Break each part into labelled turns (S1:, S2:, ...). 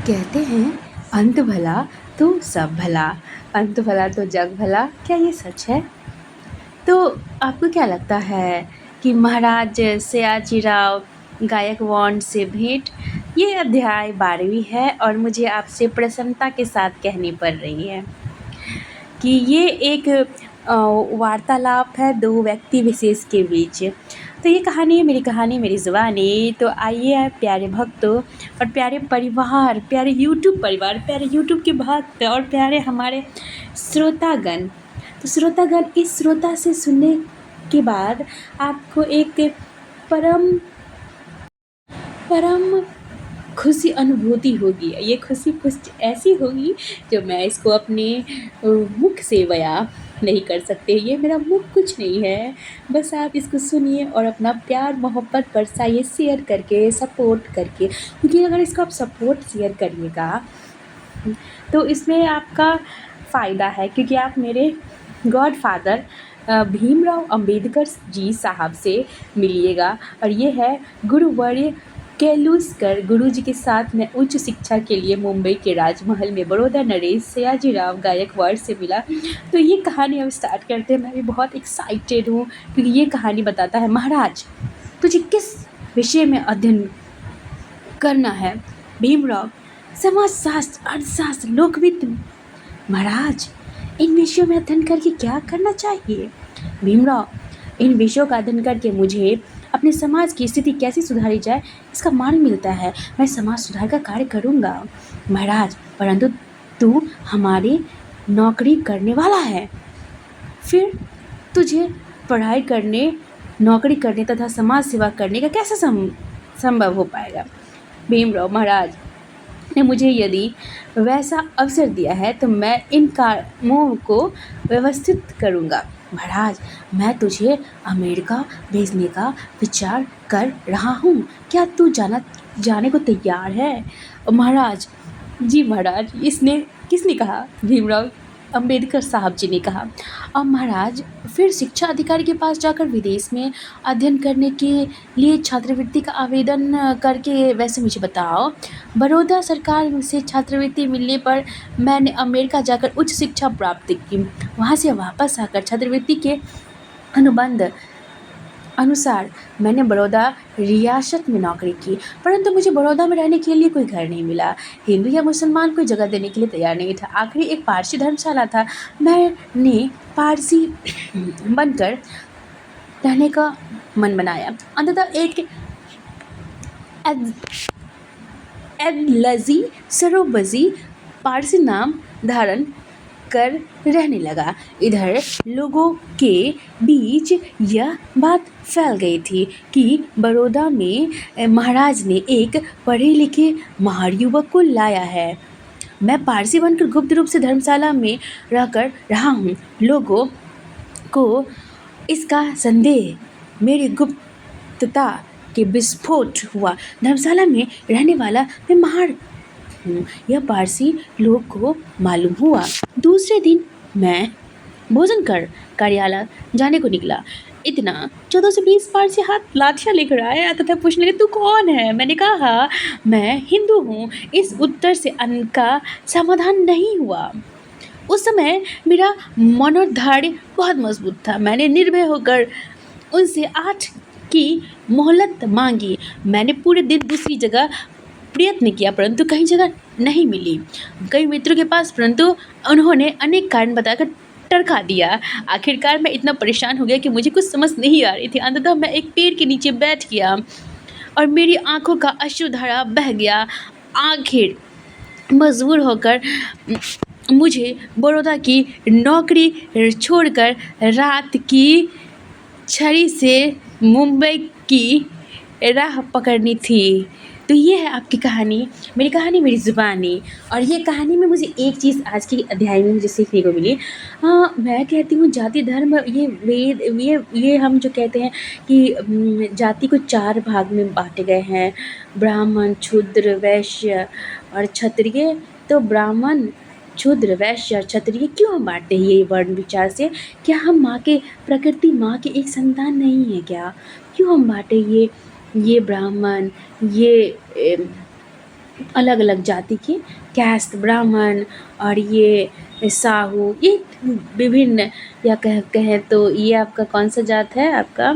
S1: कहते हैं अंत भला तो सब भला, अंत भला तो जग भला। क्या ये सच है? तो आपको क्या लगता है कि महाराज सयाजीराव गायकवाड़ से भेंट ये अध्याय 12वीं है और मुझे आपसे प्रसन्नता के साथ कहनी पड़ रही है कि ये एक वार्तालाप है दो व्यक्ति विशेष के बीच। तो ये कहानी है मेरी ज़ुबानी। तो आइए प्यारे भक्तों और प्यारे परिवार, प्यारे यूट्यूब परिवार, प्यारे यूट्यूब के भक्त और प्यारे हमारे श्रोतागण, तो श्रोतागण इस श्रोता से सुनने के बाद आपको एक परम परम खुशी अनुभूति होगी। ये खुशी कुछ ऐसी होगी जो मैं इसको अपने मुख से बयां नहीं कर सकते। ये मेरा मुख कुछ नहीं है, बस आप इसको सुनिए और अपना प्यार मोहब्बत बरसाइए शेयर करके, सपोर्ट करके। क्योंकि अगर इसको आप सपोर्ट शेयर करिएगा तो इसमें आपका फ़ायदा है, क्योंकि आप मेरे गॉड फादर भीमराव अंबेडकर जी साहब से मिलिएगा। और ये है गुरुवर्य केलुस्कर गुरुजी के साथ मैं उच्च शिक्षा के लिए मुंबई के राजमहल में बड़ौदा नरेश सयाजीराव गायकवाड़ से मिला। तो ये कहानी हम स्टार्ट करते हैं। मैं भी बहुत एक्साइटेड हूँ क्योंकि ये कहानी बताता है, महाराज तुझे किस विषय में अध्ययन करना है? भीमराव, समाजशास्त्र, अर्थशास्त्र, लोकवित्त। महाराज, इन विषयों में अध्ययन करके क्या करना चाहिए? भीमराव, इन विषयों का अध्ययन करके मुझे अपने समाज की स्थिति कैसे सुधारी जाए इसका मान मिलता है। मैं समाज सुधार का कार्य करूँगा। महाराज, परंतु तू हमारी नौकरी करने वाला है, फिर तुझे पढ़ाई करने, नौकरी करने तथा समाज सेवा करने का कैसे संभव हो पाएगा? भीमराव, महाराज ने मुझे यदि वैसा अवसर दिया है तो मैं इन कामों को व्यवस्थित करूँगा। महाराज, मैं तुझे अमेरिका भेजने का विचार कर रहा हूँ, क्या तू जाने को तैयार है? महाराज, जी महाराज। किसने कहा? भीमराव अंबेडकर साहब जी ने कहा। और महाराज, फिर शिक्षा अधिकारी के पास जाकर विदेश में अध्ययन करने के लिए छात्रवृत्ति का आवेदन करके वैसे मुझे बताओ। बड़ौदा सरकार से छात्रवृत्ति मिलने पर मैंने अमेरिका जाकर उच्च शिक्षा प्राप्त की। वहाँ से वापस आकर छात्रवृत्ति के अनुबंध अनुसार मैंने बड़ौदा रियासत में नौकरी की, परंतु मुझे बड़ौदा में रहने के लिए कोई घर नहीं मिला। हिंदू या मुसलमान कोई जगह देने के लिए तैयार नहीं था। आखिरी एक पारसी धर्मशाला था। मैंने पारसी बनकर रहने का मन बनाया। अंततः एक एदलजी सरोबजी पारसी नाम धारण कर रहने लगा। इधर लोगों के बीच यह बात फैल गई थी कि बड़ौदा में महाराज ने एक पढ़े लिखे महार युवक को लाया है। मैं पारसी बनकर गुप्त रूप से धर्मशाला में रहकर रहा हूँ। लोगों को इसका संदेह मेरी गुप्तता के विस्फोट हुआ। धर्मशाला में रहने वाला मैं महार हूँ, यह पारसी लोग को मालूम हुआ। दूसरे दिन मैं भोजन कर कार्यालय जाने को निकला। इतना 14 से 20 पारसी हाथ लाठियाँ लेकर आए तथा पूछने लगे, तू कौन है? मैंने कहा, मैं हिंदू हूँ। इस उत्तर से उनका समाधान नहीं हुआ। उस समय मेरा मनोधैर्य बहुत मजबूत था। मैंने निर्भय होकर उनसे 8 की मोहलत मांगी। मैंने पूरे दिन दूसरी जगह प्रयत्न किया परंतु कहीं जगह नहीं मिली। कई मित्रों के पास, परंतु उन्होंने अनेक कारण बताकर टरका दिया। आखिरकार मैं इतना परेशान हो गया कि मुझे कुछ समझ नहीं आ रही थी। अंततः मैं एक पेड़ के नीचे बैठ गया और मेरी आंखों का अश्रुधारा बह गया। आखिर मजबूर होकर मुझे बड़ौदा की नौकरी छोड़कर रात की छड़ी से मुंबई की राह पकड़नी थी। तो ये है आपकी कहानी, मेरी ज़ुबानी। और ये कहानी में मुझे एक चीज़ आज की अध्याय में मुझे सीखने को मिली। मैं कहती हूँ जाति धर्म, ये वेद, ये हम जो कहते हैं कि जाति को 4 भाग में बांटे गए हैं, ब्राह्मण, शूद्र, वैश्य और क्षत्रिय। तो ब्राह्मण, शूद्र, वैश्य और क्षत्रिय क्यों हम बांटते हैं ये वर्ण विचार से? क्या हम माँ के प्रकृति माँ के एक संतान नहीं है क्या? क्यों हम बांटे ये ब्राह्मण, ये अलग अलग जाति के कैस्ट, ब्राह्मण और ये साहू, ये विभिन्न, या कहें तो ये आपका कौन सा जात है आपका,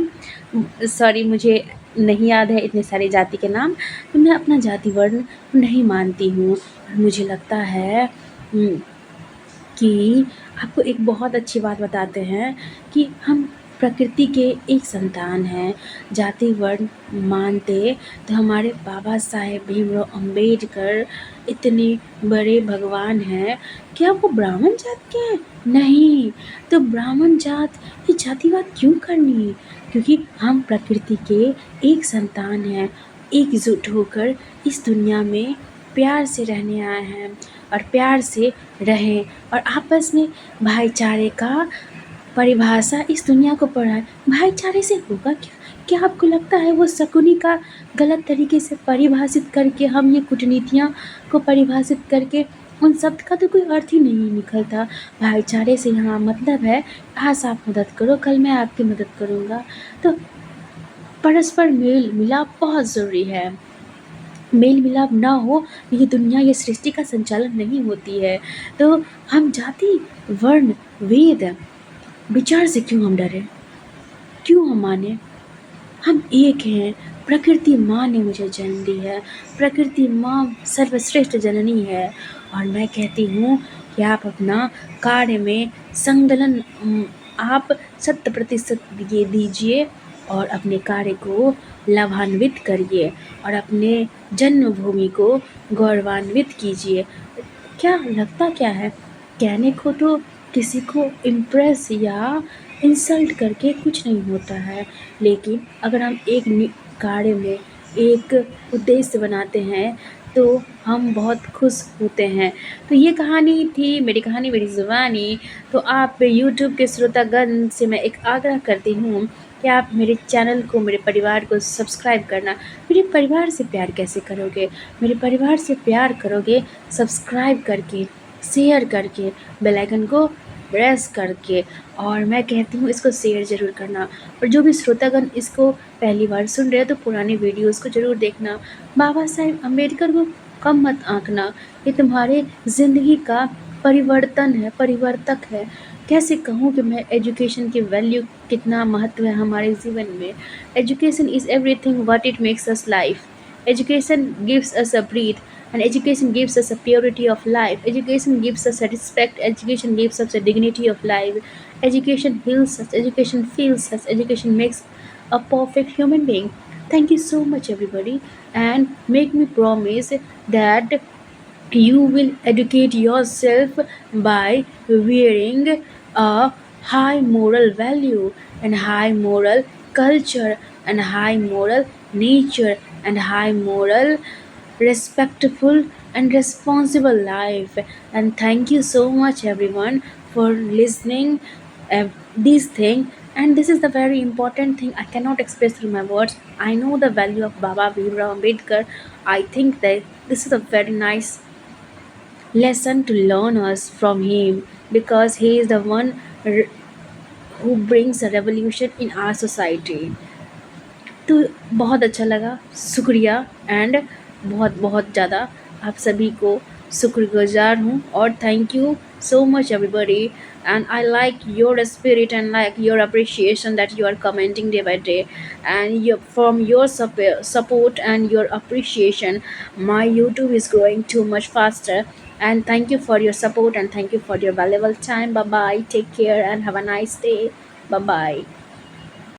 S1: सॉरी मुझे नहीं याद है इतने सारे जाति के नाम। तो मैं अपना जाति वर्ण नहीं मानती हूँ। मुझे लगता है कि आपको एक बहुत अच्छी बात बताते हैं कि हम प्रकृति के एक संतान हैं। जाति वर्ण मानते तो हमारे बाबा साहेब भीमराव अंबेडकर इतने बड़े भगवान हैं। क्या वो ब्राह्मण जात के हैं? नहीं। तो ब्राह्मण जात ये जातिवाद क्यों करनी? क्योंकि हम प्रकृति के एक संतान हैं, एकजुट होकर इस दुनिया में प्यार से रहने आए हैं और प्यार से रहें और आपस में भाईचारे का परिभाषा इस दुनिया को पढ़ाएं। भाईचारे से होगा क्या? क्या आपको लगता है वो शकुनी का गलत तरीके से परिभाषित करके, हम ये कूटनीतियाँ को परिभाषित करके, उन शब्द का तो कोई अर्थ ही नहीं निकलता। भाईचारे से यहाँ मतलब है आज आप मदद करो, कल मैं आपकी मदद करूँगा। तो परस्पर मेल मिलाप बहुत ज़रूरी है। मेल मिलाप ना हो ये दुनिया, ये सृष्टि का संचालन नहीं होती है। तो हम जाति वर्ण वेद विचार से क्यों हम डरें, क्यों हम माने? हम एक हैं। प्रकृति माँ ने मुझे जन्म दी है, प्रकृति माँ सर्वश्रेष्ठ जननी है। और मैं कहती हूँ कि आप अपना कार्य में संकलन आप 100% ये दीजिए और अपने कार्य को लाभान्वित करिए और अपने जन्मभूमि को गौरवान्वित कीजिए। क्या लगता क्या है, कहने को तो किसी को इम्प्रेस या इंसल्ट करके कुछ नहीं होता है, लेकिन अगर हम एक कार्य में एक उद्देश्य बनाते हैं तो हम बहुत खुश होते हैं। तो ये कहानी थी, मेरी कहानी मेरी ज़ुबानी। तो आप यूट्यूब के श्रोतागण से मैं एक आग्रह करती हूँ कि आप मेरे चैनल को, मेरे परिवार को सब्सक्राइब करना। मेरे परिवार से प्यार कैसे करोगे? मेरे परिवार से प्यार करोगे सब्सक्राइब करके, शेयर करके, बेल आइकन को प्रेस करके। और मैं कहती हूँ इसको शेयर ज़रूर करना। और जो भी श्रोतागण इसको पहली बार सुन रहे हैं तो पुराने वीडियोज़ को ज़रूर देखना। बाबा साहेब अम्बेडकर को कम मत आंकना, ये तुम्हारे ज़िंदगी का परिवर्तन है, परिवर्तक है। कैसे कहूँ कि मैं एजुकेशन की वैल्यू कितना महत्व है हमारे जीवन में। Education is everything what it makes us life. Education gives us a breath, and education gives us a purity of life. Education gives us a respect. Education gives us a dignity of life. Education heals us. Education feels us. Education makes a perfect human being. Thank you so much, everybody, and make me promise that you will educate yourself by wearing a high moral value and high moral culture and high moral nature and high moral respectful and responsible life. And thank you so much everyone for listening this thing. And this is the very important thing I cannot express through my words. I know the value of Baba Bhimrao Ambedkar. I think that this is a very nice lesson to learn us from him, because he is the one who brings a revolution in our society. तो बहुत अच्छा लगा, शुक्रिया। And बहुत बहुत ज़्यादा आप सभी को शुक्रगुजार हूँ और thank you so much everybody. And I like your spirit and like your appreciation that you are commenting day by day, and from your support and your appreciation my YouTube is growing too much faster. And thank you for your support and thank you for your valuable time. Bye bye, take care and have a nice day. Bye bye.